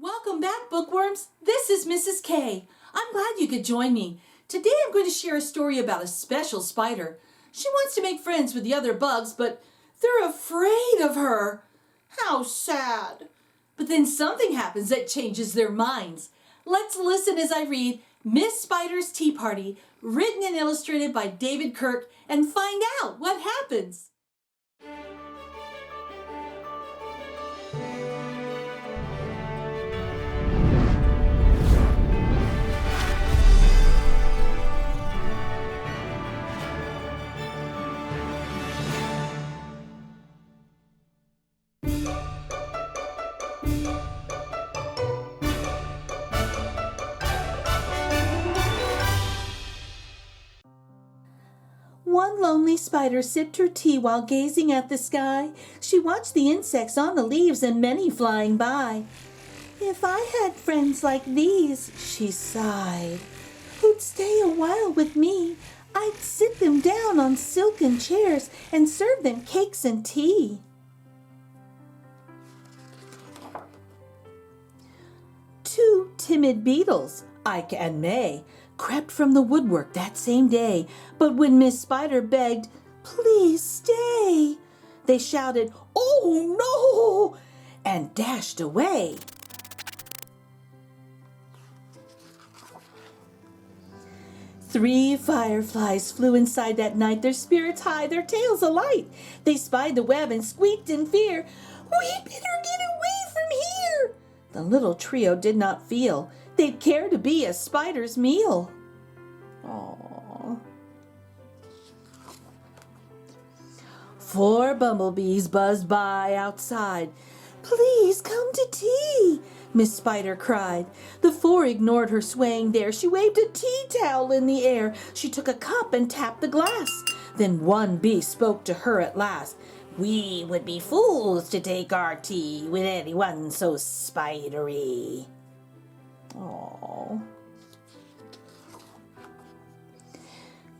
Welcome back, bookworms. This is Mrs. K. I'm glad you could join me. Today I'm going to share a story about a special spider. She wants to make friends with the other bugs, but they're afraid of her. How sad. But then something happens that changes their minds. Let's listen as I read Miss Spider's Tea Party, written and illustrated by David Kirk, and find out what happens. One lonely spider sipped her tea while gazing at the sky. She watched the insects on the leaves and many flying by. If I had friends like these, she sighed, who'd stay a while with me, I'd sit them down on silken chairs and serve them cakes and tea. Two timid beetles, Ike and May, crept from the woodwork that same day, but when Miss Spider begged, "Please stay," they shouted, "Oh no!" and dashed away. Three fireflies flew inside that night, their spirits high, their tails alight. They spied the web and squeaked in fear, "We better get away from here!" The little trio did not feel they'd care to be a spider's meal. Aww. Four bumblebees buzzed by outside. "Please come to tea," Miss Spider cried. The four ignored her swaying there. She waved a tea towel in the air. She took a cup and tapped the glass. Then one bee spoke to her at last. "We would be fools to take our tea with anyone so spidery." Aww.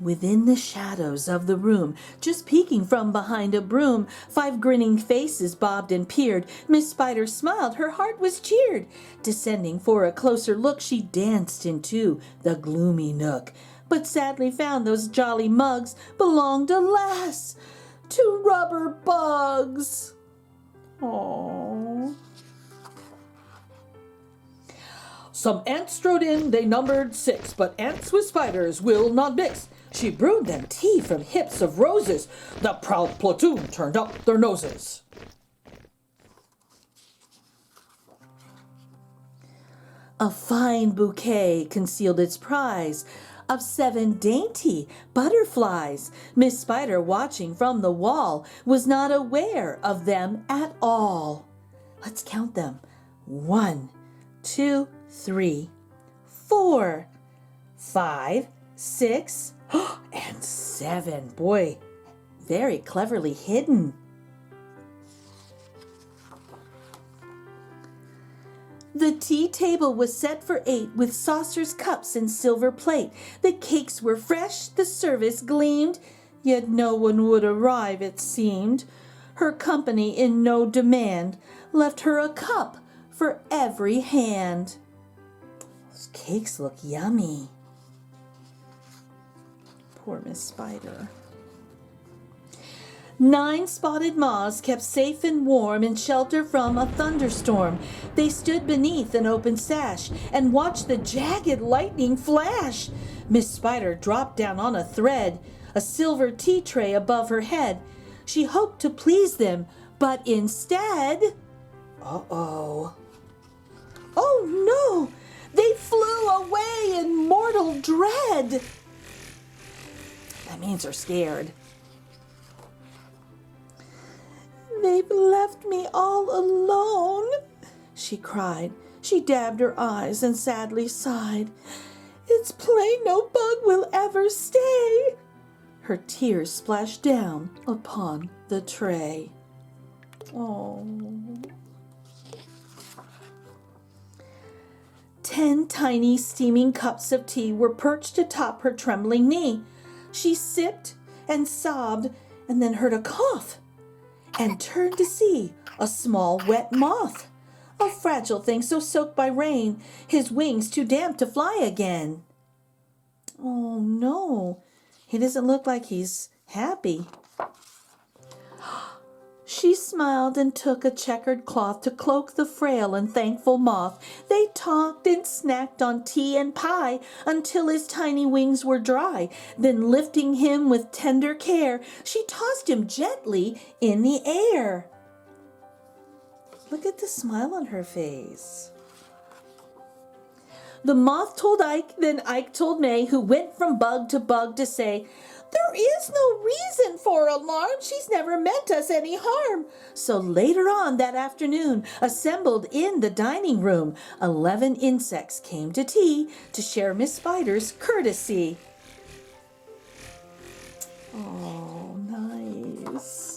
Within the shadows of the room, just peeking from behind a broom, five grinning faces bobbed and peered. Miss Spider smiled, her heart was cheered. Descending for a closer look, she danced into the gloomy nook, but sadly found those jolly mugs belonged, alas, to rubber bugs. Aww. Some ants strode in, they numbered 6, but ants with spiders will not mix. She brewed them tea from hips of roses. The proud platoon turned up their noses. A fine bouquet concealed its prize of 7 dainty butterflies. Miss Spider, watching from the wall, was not aware of them at all. Let's count them. 1, 2, 3, 4, 5, 6, and 7. Boy, very cleverly hidden. The tea table was set for 8 with saucers, cups, and silver plate. The cakes were fresh, the service gleamed, yet no one would arrive, it seemed. Her company in no demand left her a cup for every hand. Those cakes look yummy. Poor Miss Spider. 9 spotted moths kept safe and warm in shelter from a thunderstorm. They stood beneath an open sash and watched the jagged lightning flash. Miss Spider dropped down on a thread, a silver tea tray above her head. She hoped to please them, but instead... Uh-oh. Oh no! They flew away in mortal dread. That means they're scared. "They've left me all alone," she cried. She dabbed her eyes and sadly sighed. "It's plain no bug will ever stay." Her tears splashed down upon the tray. Oh. 10 tiny steaming cups of tea were perched atop her trembling knee. She sipped and sobbed and then heard a cough and turned to see a small wet moth. A fragile thing so soaked by rain, his wings too damp to fly again. Oh no, he doesn't look like he's happy. She smiled and took a checkered cloth to cloak the frail and thankful moth. They talked and snacked on tea and pie until his tiny wings were dry. Then lifting him with tender care, she tossed him gently in the air. Look at the smile on her face. The moth told Ike, then Ike told May, who went from bug to say, "There is no reason for alarm. She's never meant us any harm." So later on that afternoon, assembled in the dining room, 11 insects came to tea to share Miss Spider's courtesy. Oh, nice.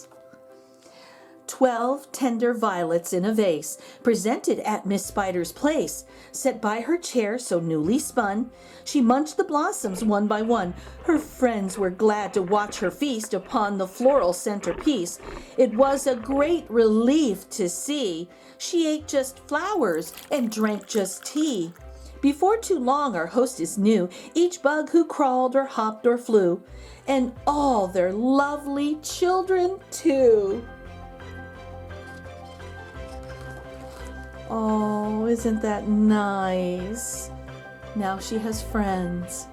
12 tender violets in a vase, presented at Miss Spider's place, set by her chair so newly spun. She munched the blossoms one by one. Her friends were glad to watch her feast upon the floral centerpiece. It was a great relief to see. She ate just flowers and drank just tea. Before too long our hostess knew each bug who crawled or hopped or flew, and all their lovely children too. Oh, isn't that nice? Now she has friends.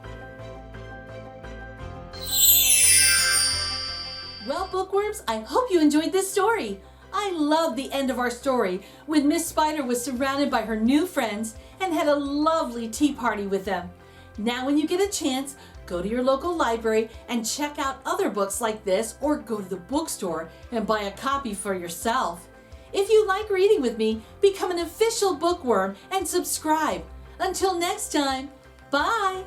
Well, bookworms, I hope you enjoyed this story. I love the end of our story when Miss Spider was surrounded by her new friends and had a lovely tea party with them. Now when you get a chance, go to your local library and check out other books like this, or go to the bookstore and buy a copy for yourself. If you like reading with me, become an official bookworm and subscribe. Until next time, bye!